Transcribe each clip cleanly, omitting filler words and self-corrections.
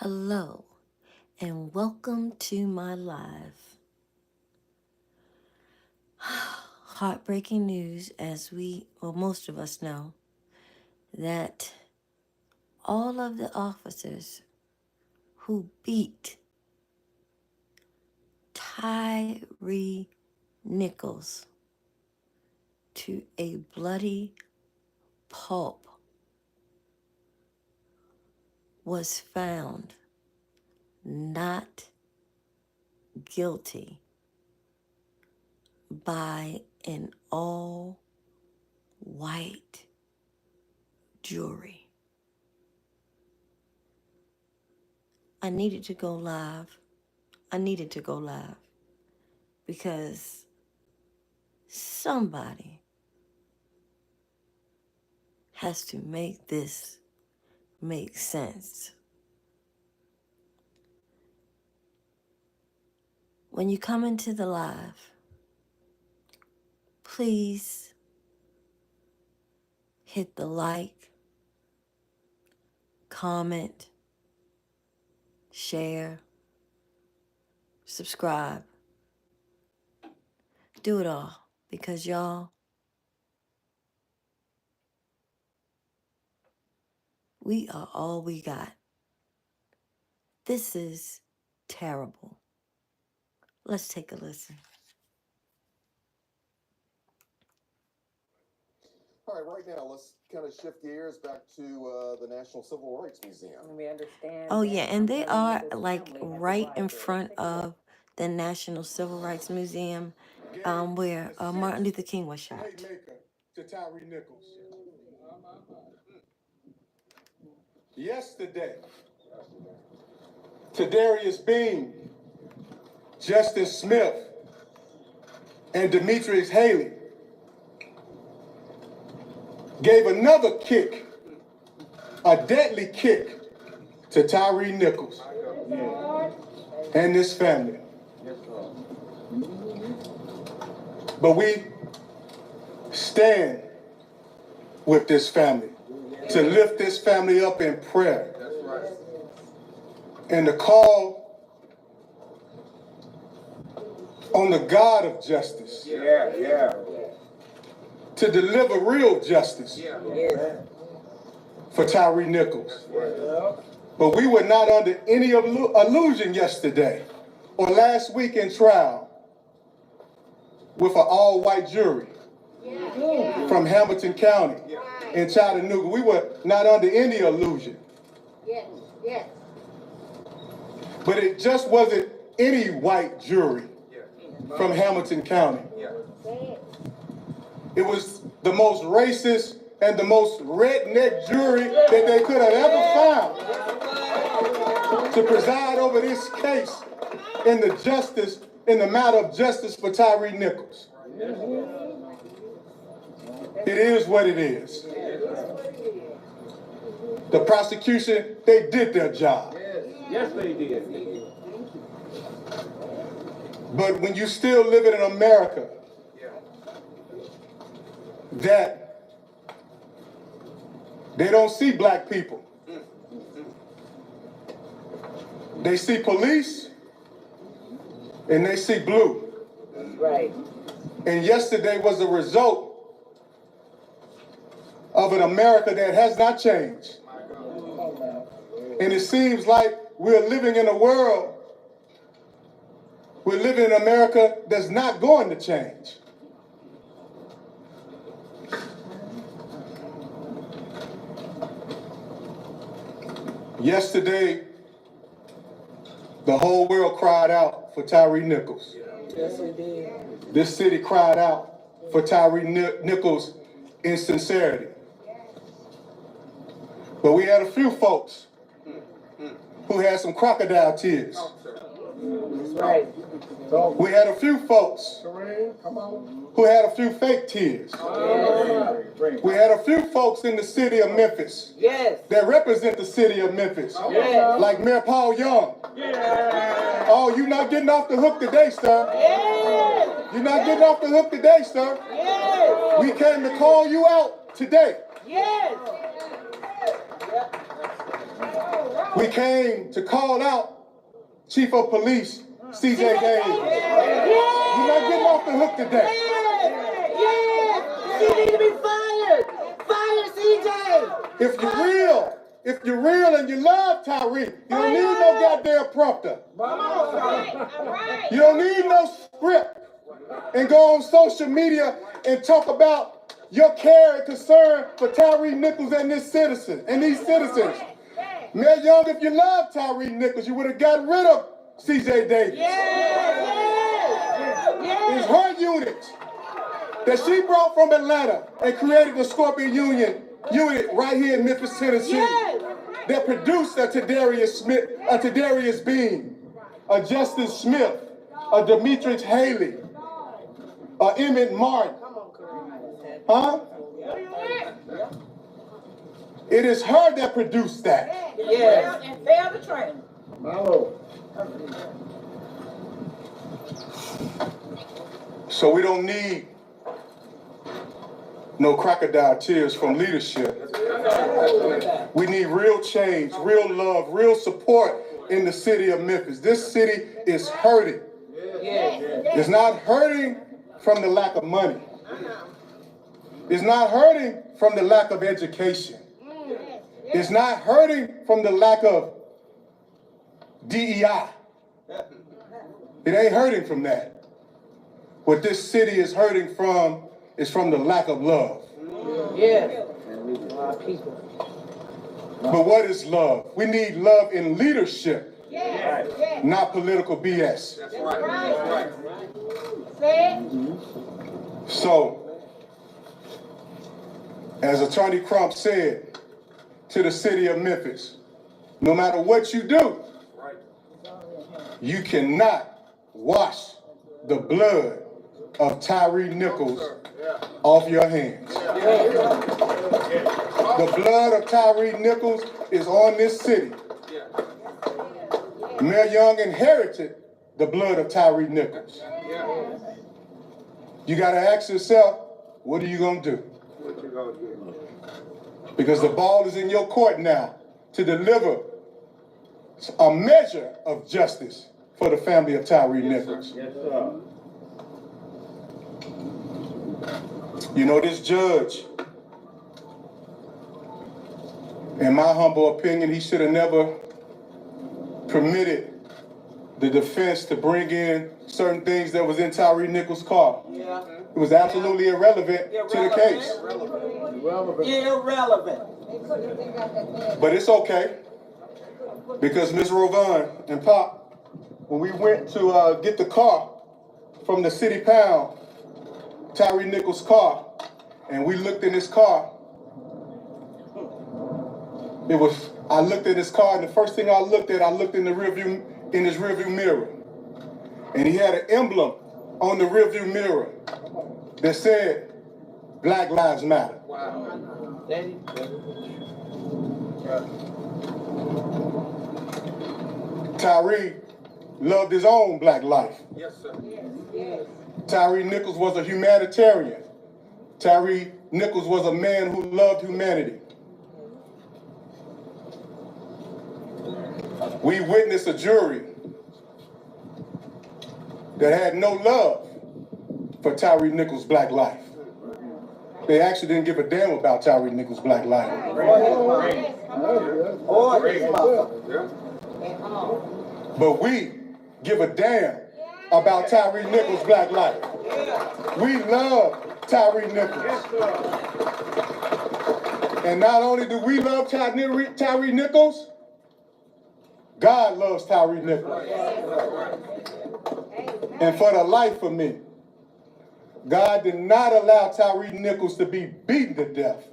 Hello, and welcome to my live. Heartbreaking news, as most of us know, that all of the officers who beat Tyre Nichols to a bloody pulp was found not guilty by an all-white jury. I needed to go live because somebody has to make this make sense. When you come into the live, please hit the like, comment, share, subscribe. Do it all, because y'all, we are all we got. This is terrible. Let's take a listen. All right, right now, let's kind of shift gears back to the National Civil Rights Museum. We understand. Oh yeah, and they are like right in front of the National Civil Rights Museum, where Martin Luther King was shot. To Tyre Nichols. Yesterday, to Darius Bean, Justice Smith, and Demetrius Haley gave another kick, a deadly kick, to Tyre Nichols and his family. But we stand with this family to lift this family up in prayer and to call on the God of justice to deliver real justice for Tyre Nichols. But we were not under any illusion yesterday or last week in trial with an all-white jury from Hamilton County in Chattanooga. We were not under any illusion. But it just wasn't any white jury from Hamilton County. It was the most racist and the most redneck jury that they could have ever found to preside over this case in the matter of justice for Tyre Nichols. It is what it is. The prosecution, they did their job. Yes, they did. But when you still live in America that they don't see black people, they see police and they see blue. Right. And yesterday was a result of an America that has not changed. And it seems like we're living in America that's not going to change. Yesterday, the whole world cried out for Tyre Nichols. Yes, we did. This city cried out for Tyre Nichols' insincerity. But we had a few folks who had some crocodile tears. That's right. We had a few folks who had a few fake tears. We had a few folks in the city of Memphis that represent the city of Memphis, like Mayor Paul Young. Oh, you're not getting off the hook today, sir. You're not getting off the hook today, sir. We came to call you out today. We came to call out Chief of Police, CJ Davis. You're not getting off the hook today. He need to be fired. Fire CJ. If you're real and you love Tyre, you don't need no goddamn prompter. You don't need no script and go on social media and talk about your care and concern for Tyre Nichols and these citizens. Mayor Young, if you love Tyre Nichols, you would have gotten rid of CJ Davis. It's her unit that she brought from Atlanta and created the Scorpion unit right here in Memphis, Tennessee, that produced a Tadarius Bean, a Justin Smith, a Demetrius Haley, a Emmett Martin. Huh? It is her that produced that. Yes. And fail the training. So we don't need no crocodile tears from leadership. We need real change, real love, real support in the city of Memphis. This city is hurting. It's not hurting from the lack of money. It's not hurting from the lack of education. It's not hurting from the lack of DEI. It ain't hurting from that. What this city is hurting from is from the lack of love. But what is love? We need love in leadership, not political BS. So, as Attorney Crump said to the city of Memphis, no matter what you do, you cannot wash the blood of Tyre Nichols off your hands. The blood of Tyre Nichols is on this city. Mayor Young inherited the blood of Tyre Nichols. You got to ask yourself, what are you going to do? Because the ball is in your court now to deliver a measure of justice for the family of Tyre Nichols. Yes, sir. You know, this judge, in my humble opinion, he should have never permitted the defense to bring in certain things that was in Tyre Nichols' car. It was absolutely irrelevant to the case. Irrelevant. But it's okay, because Ms. Rovan and Pop, when we went to get the car from the city pound, Tyre Nichols' car, and we looked in his car, I looked at his car, and the first thing I looked in his rearview mirror. And he had an emblem on the rearview mirror that said, Black Lives Matter. Tyre loved his own black life. Yes, sir. Tyre Nichols was a humanitarian. Tyre Nichols was a man who loved humanity. We witnessed a jury that had no love for Tyre Nichols' black life. They actually didn't give a damn about Tyre Nichols' black life. But we give a damn about Tyre Nichols' black life. We love Tyre Nichols. And not only do we love Tyre Nichols, God loves Tyre Nichols. And for the life of me, God did not allow Tyre Nichols to be beaten to death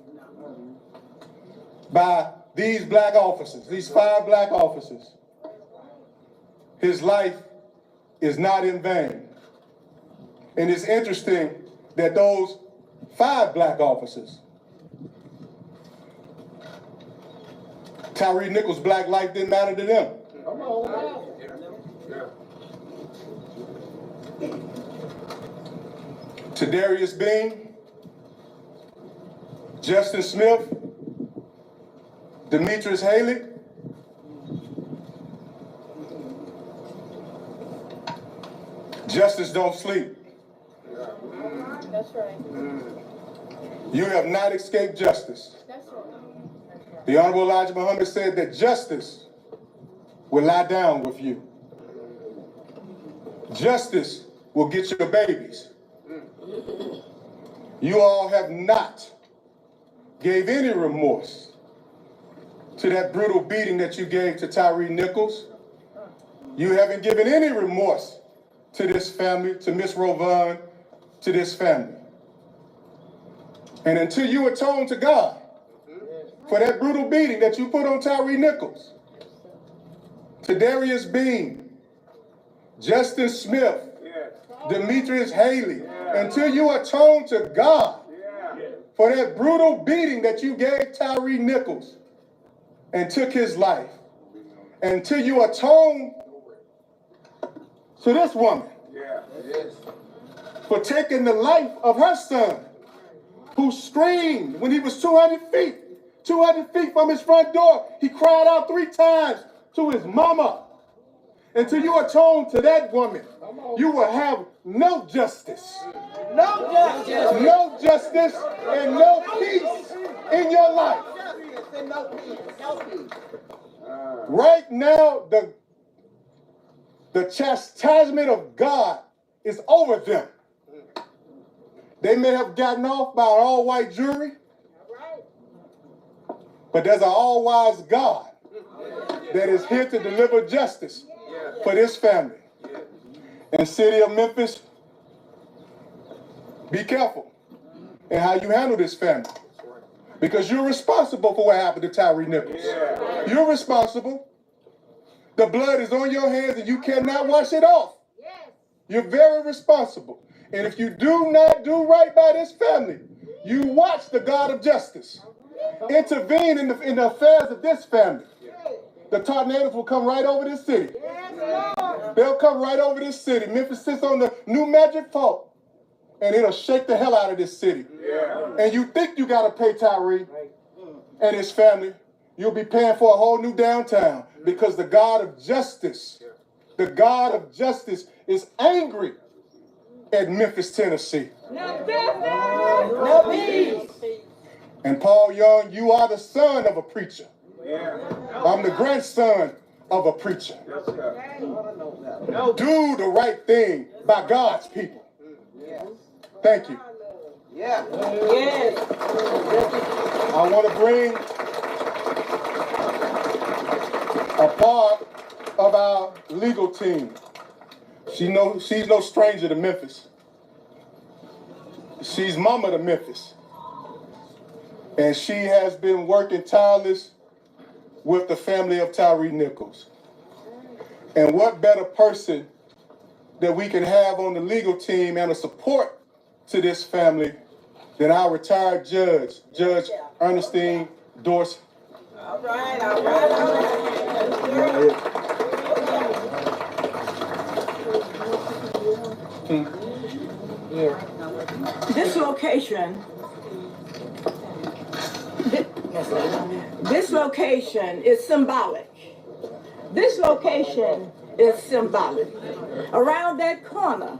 by these black officers, these 5 black officers. His life is not in vain. And it's interesting that those 5 black officers, Tyre Nichols' black life didn't matter to them. Tadarius Bean, Justin Smith, Demetrius Haley, Justice don't sleep. That's right. You have not escaped justice. That's right. The Honorable Elijah Muhammad said that justice will lie down with you. Justice will get your babies. You all have not gave any remorse to that brutal beating that you gave to Tyre Nichols. You haven't given any remorse to this family, to Miss Rovan, to this family. And until you atone to God for that brutal beating that you put on Tyre Nichols, to Darius Bean, Justin Smith, Demetrius Haley, until you atone to God for that brutal beating that you gave Tyre Nichols and took his life, until you atone to this woman for taking the life of her son, who screamed when he was 200 feet from his front door. He cried out 3 times to his mama. Until you atone to that woman, you will have no justice. No justice. No justice and no peace in your life. No peace. No peace. Right now, the chastisement of God is over them. They may have gotten off by an all-white jury, but there's an all-wise God that is here to deliver justice for this family. In the city of Memphis, be careful in how you handle this family, because you're responsible for what happened to Tyre Nichols. You're responsible. The blood is on your hands and you cannot wash it off. You're very responsible. And if you do not do right by this family, you watch the God of justice intervene in the affairs of this family. The tornadoes will come right over this city. They'll come right over this city. Memphis sits on the new magic fault, and it'll shake the hell out of this city. And you think you got to pay Tyre and his family. You'll be paying for a whole new downtown, because the God of justice is angry at Memphis, Tennessee. No peace. And Paul Young, you are the son of a preacher. I'm the grandson of a preacher. Do the right thing by God's people. Thank you. I want to bring a part of our legal team. She's no stranger to Memphis. She's mama to Memphis. And she has been working tireless with the family of Tyre Nichols. And what better person that we can have on the legal team and a support to this family than our retired judge, Judge Ernestine Dorsey. All right. This location is symbolic. This location is symbolic. Around that corner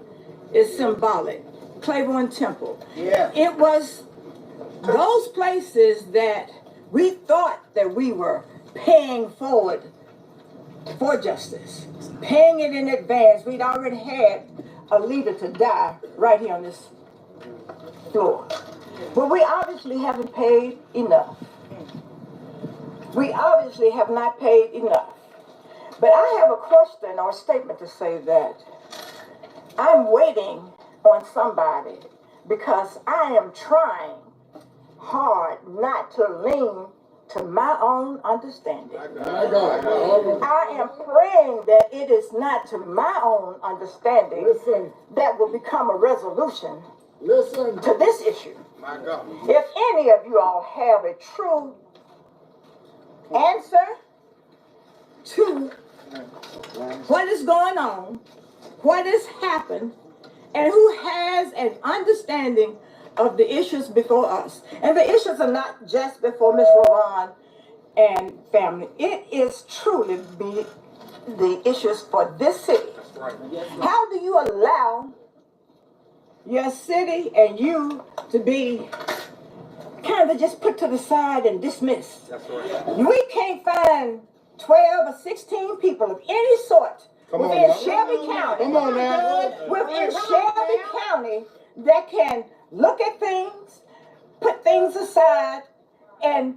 is symbolic. Claiborne Temple. It was those places that we thought that we were paying forward for justice, paying it in advance. We'd already had a leader to die right here on this floor. But we obviously haven't paid enough. We obviously have not paid enough. But I have a question or a statement to say that I'm waiting on somebody, because I am trying hard not to lean to my own understanding. I am praying that it is not to my own understanding that will become a resolution to this issue. If any of you all have a true answer to what is going on, what has happened, and who has an understanding of the issues before us. And the issues are not just before Ms. Rowan and family. It is truly the issues for this city. How do you allow your city and you to be kind of just put to the side and dismissed? We can't find 12 or 16 people of any sort within Shelby County. Come on now. Within Shelby County that can look at things, put things aside, and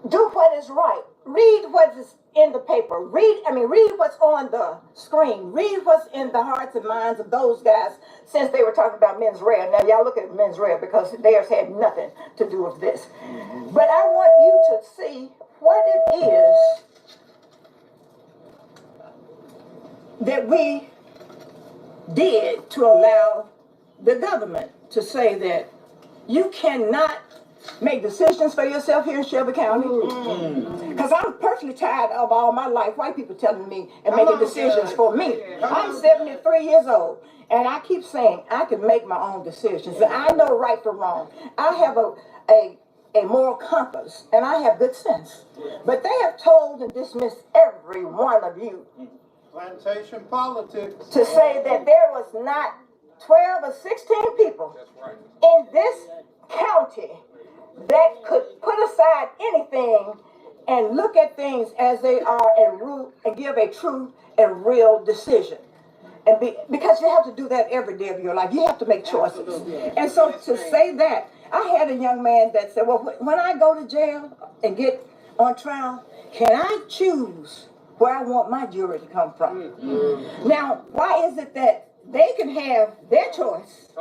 do what is right. Read what is in the paper. Read what's on the screen. Read what's in the hearts and minds of those guys since they were talking about mens rea. Now, y'all look at mens rea because theirs had nothing to do with this. But I want you to see what it is that we did to allow the government to say that you cannot make decisions for yourself here in Shelby County. Because I'm personally tired of all my life white people telling me and making decisions for me. I'm 73 years old, and I keep saying I can make my own decisions. And I know right from wrong. I have a moral compass, and I have good sense. But they have told and dismissed every one of you. Plantation politics. To say that there was not 12 or 16 people in this county that could put aside anything and look at things as they are and give a true and real decision. And because you have to do that every day of your life. You have to make choices. And so to say that, I had a young man that said, well, when I go to jail and get on trial, can I choose where I want my jury to come from? Now, why is it that they can have their choice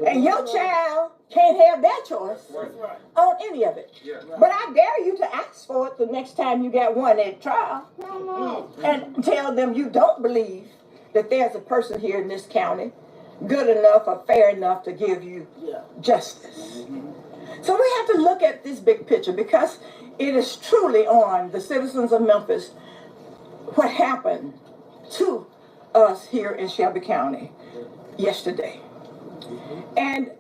and your child can't have their choice on any of it? But I dare you to ask for it the next time you got one at trial and tell them you don't believe that there's a person here in this county good enough or fair enough to give you justice. So we have to look at this big picture because it is truly on the citizens of Memphis what happened to us here in Shelby County yesterday. And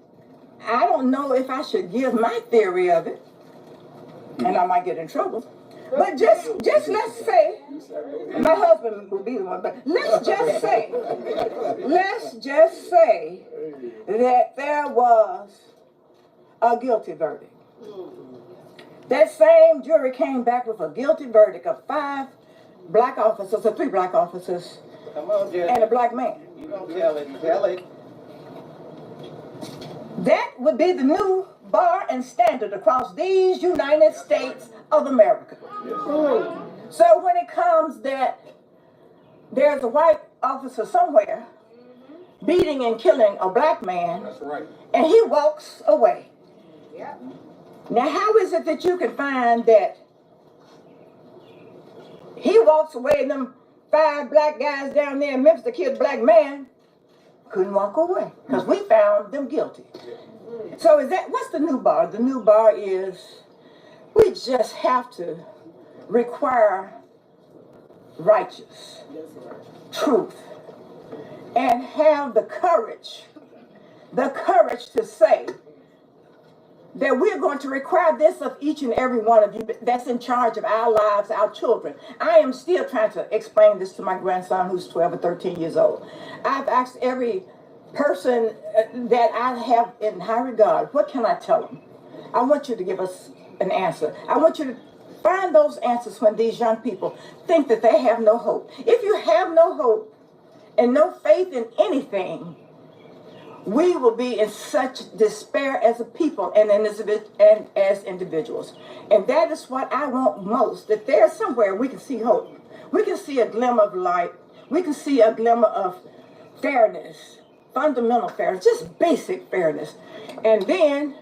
I don't know if I should give my theory of it, and I might get in trouble. But just let's say, my husband will be the one, but let's just say that there was a guilty verdict. That same jury came back with a guilty verdict of 5 black officers, or 3 black officers, and a black man. You don't tell it, tell it. That would be the new bar and standard across these United States of America. So when it comes that there's a white officer somewhere beating and killing a black man, and he walks away. Now, how is it that you can find that he walks away and them 5 black guys down there in Memphis that killed a black man couldn't walk away because we found them guilty? So what's the new bar? The new bar is we just have to require righteous truth and have the courage to say that we're going to require this of each and every one of you that's in charge of our lives, our children. I am still trying to explain this to my grandson who's 12 or 13 years old. I've asked every person that I have in high regard, what can I tell them? I want you to give us an answer. I want you to find those answers when these young people think that they have no hope. If you have no hope and no faith in anything, we will be in such despair as a people and as individuals. And that is what I want most, that there's somewhere we can see hope. We can see a glimmer of light. We can see a glimmer of fairness, fundamental fairness, just basic fairness. And then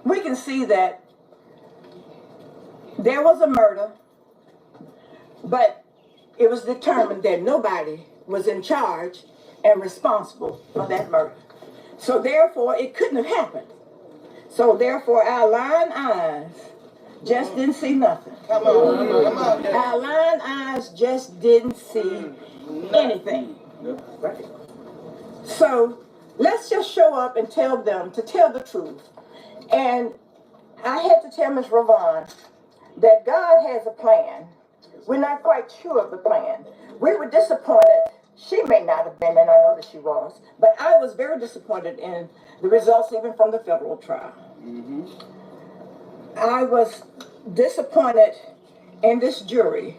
we can see that there was a murder, but it was determined that nobody was in charge and responsible for that murder. So therefore, it couldn't have happened. So therefore, our lying eyes just didn't see nothing. Come on. Our lying eyes just didn't see anything. Right? So let's just show up and tell them to tell the truth. And I had to tell Ms. Ravon that God has a plan We're not quite sure of the plan. We were disappointed. She may not have been, and I know that she was, but I was very disappointed in the results even from the federal trial. I was disappointed in this jury.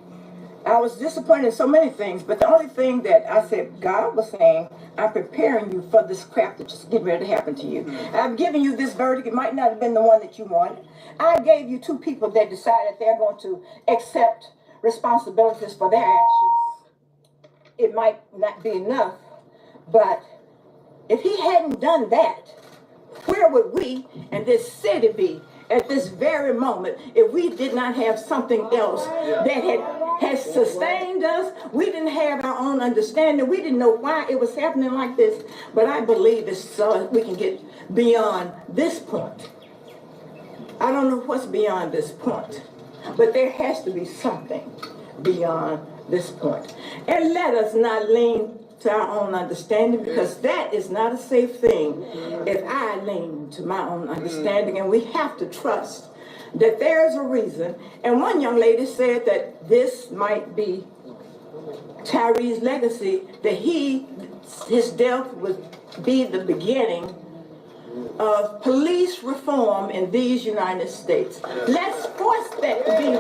I was disappointed in so many things, but the only thing that I said, God was saying, I'm preparing you for this crap that's just getting ready to happen to you. I've given you this verdict. It might not have been the one that you wanted. I gave you two people that decided they're going to accept responsibilities for their actions. It might not be enough, but if he hadn't done that, where would we and this city be at this very moment if we did not have something else that had sustained us? We didn't have our own understanding. We didn't know why it was happening like this. But I believe it's so we can get beyond this point. I don't know what's beyond this point, but there has to be something beyond this point. And let us not lean to our own understanding, because that is not a safe thing if I lean to my own understanding. And we have to trust that there's a reason. And one young lady said that this might be Tyre's legacy, that his death would be the beginning of police reform in these United States. Let's force that to be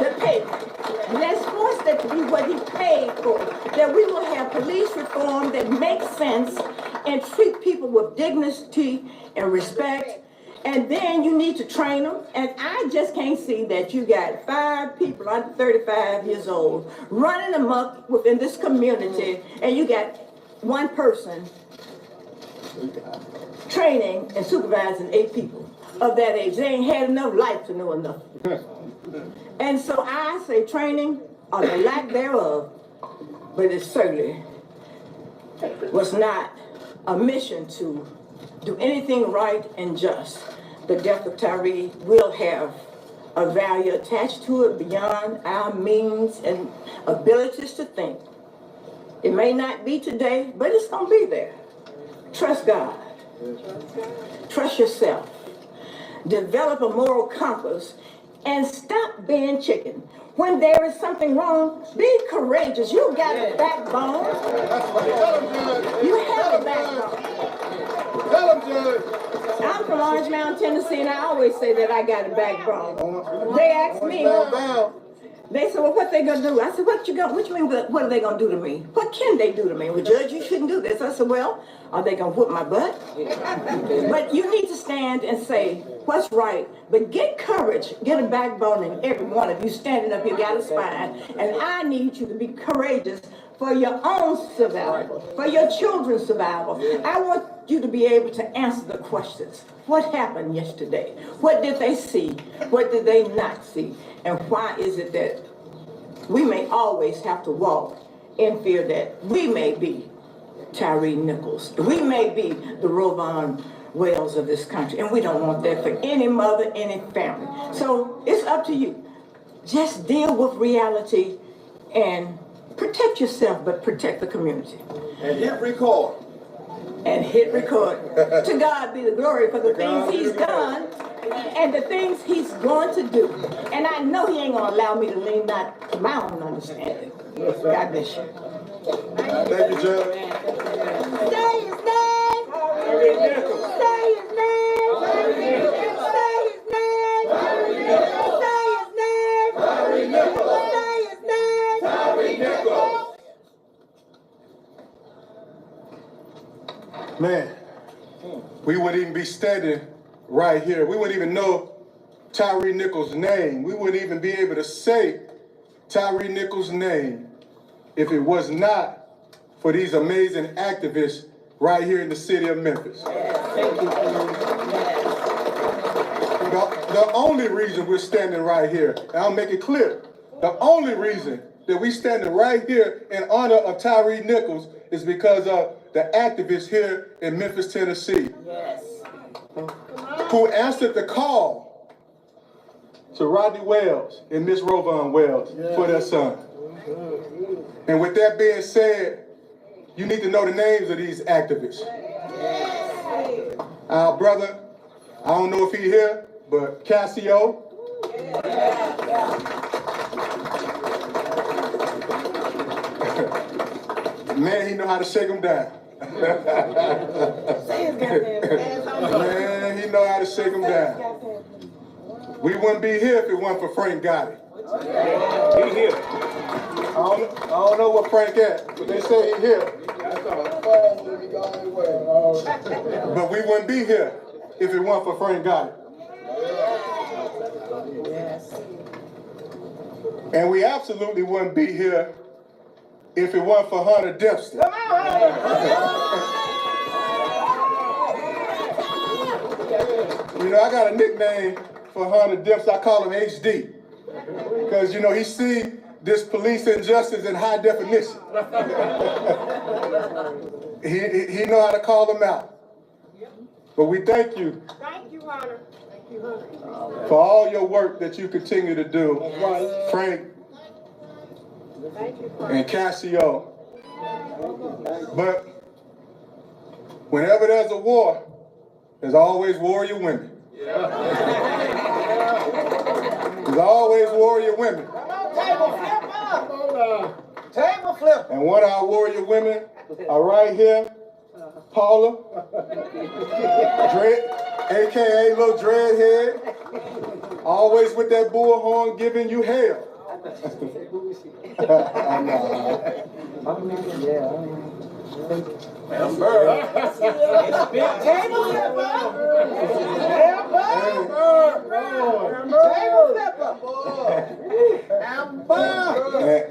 the payment. Let's force that to be what he paid for. That we will have police reform that makes sense and treat people with dignity and respect. And then you need to train them. And I just can't see that you got 5 people under 35 years old running amok within this community, and you got one person training and supervising 8 people of that age. They ain't had enough life to know enough. And so I say training or the lack thereof, but it certainly was not a mission to do anything right and just. The death of Tyre will have a value attached to it beyond our means and abilities to think. It may not be today, but it's going to be there. Trust God. Trust yourself. Develop a moral compass and stop being chicken. When there is something wrong, be courageous. You got a backbone. You have a backbone. Tell them, Judge. I'm from Orange Mountain, Tennessee, and I always say that I got a backbone. They ask me, they said, well, what they gonna do? I said, what you mean, what are they gonna do to me? What can they do to me? Well, Judge, you shouldn't do this. I said, well, are they gonna whoop my butt? But you need to stand and say what's right, but get courage, get a backbone in every one of you. Standing up, you got a spine, and I need you to be courageous for your own survival, for your children's survival. I want you to be able to answer the questions. What happened yesterday? What did they see? What did they not see? And why is it that we may always have to walk in fear that we may be Tyre Nichols? We may be the Rovon Wells of this country, and we don't want that for any mother, any family. So it's up to you. Just deal with reality and protect yourself, but protect the community. And hit record. And hit record. To God be the glory for the things he's done and the things he's going to do. And I know he ain't going to allow me to lean not to my own understanding. God bless you. Thank you, Judge. Say his name. Say his name. Say his name. Say his name. Say his name. Man, we wouldn't even be standing right here. We wouldn't even know Tyre Nichols' name. We wouldn't even be able to say Tyre Nichols' name if it was not for these amazing activists right here in the city of Memphis. The only reason we're standing right here, and I'll make it clear, the only reason that we're standing right here in honor of Tyre Nichols is because of the activists here in Memphis, Tennessee, who answered the call to Rodney Wells and Miss Rovon Wells for their son. And with that being said, you need to know the names of these activists. Our brother, I don't know if he's here, but Cassio. Man, he know how to shake them down. Man, he know how to shake them down. We wouldn't be here if it wasn't for Frank Gotti. He here. I don't know what Frank at, but they say he here. But we wouldn't be here if it weren't for Frank Gotti. And we absolutely wouldn't be here if it weren't for Hunter Dempster. You know, I got a nickname for Hunter Dempster. I call him HD. Because, you know, he see this police injustice in high definition. he know how to call them out. But we thank you. Thank you, Hunter. For all your work that you continue to do, Frank and Cassio. But whenever there's a war, there's always warrior women. There's always warrior women. Table flip. And one of our warrior women are right here, Paula, aka Little Dreadhead, always with that bullhorn giving you hell.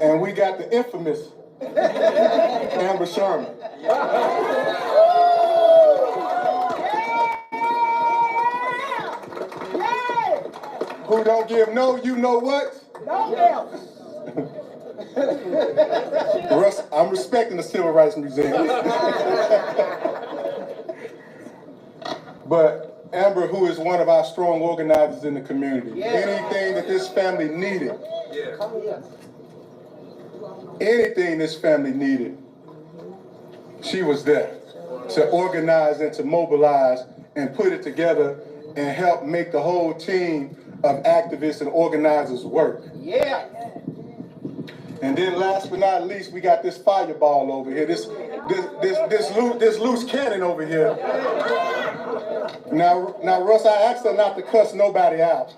And we got the infamous Amber Sherman. Who don't give no, you know what? No help. Russ, I'm respecting the Civil Rights Museum. But Amber, who is one of our strong organizers in the community, anything that this family needed, anything this family needed, she was there to organize and to mobilize and put it together and help make the whole team of activists and organizers work. Yeah. And then last but not least, we got this fireball over here, this loose cannon over here. Now, Russ, I asked her not to cuss nobody out.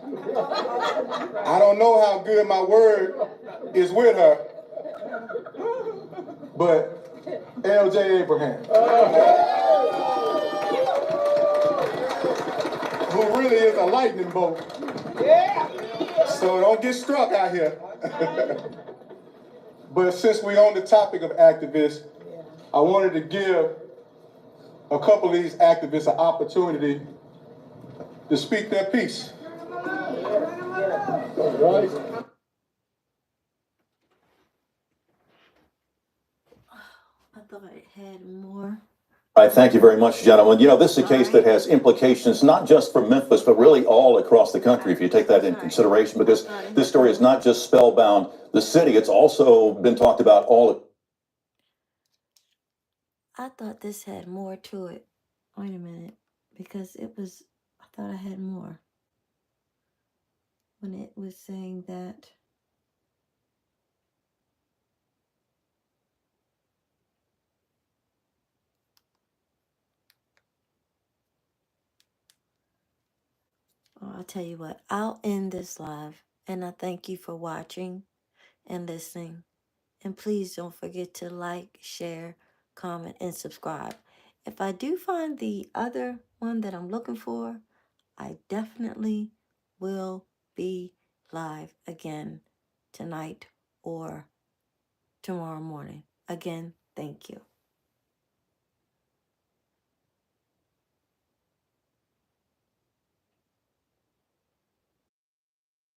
I don't know how good my word is with her, but L.J. Abraham, who really is a lightning bolt. So don't get struck out here. But since we're on the topic of activists, I wanted to give a couple of these activists an opportunity to speak their piece. I thought it had more. All right, thank you very much, gentlemen. You know, this is a case that has implications not just for Memphis, but really all across the country, if you take that in consideration, because this story is not just spellbound the city, it's also been talked about all. I thought this had more to it. Wait a minute, because I thought I had more. When it was saying that. Oh, I'll tell you what, I'll end this live, and I thank you for watching and listening. And please don't forget to like, share, comment, and subscribe. If I do find the other one that I'm looking for, I definitely will be live again tonight or tomorrow morning. Again, thank you.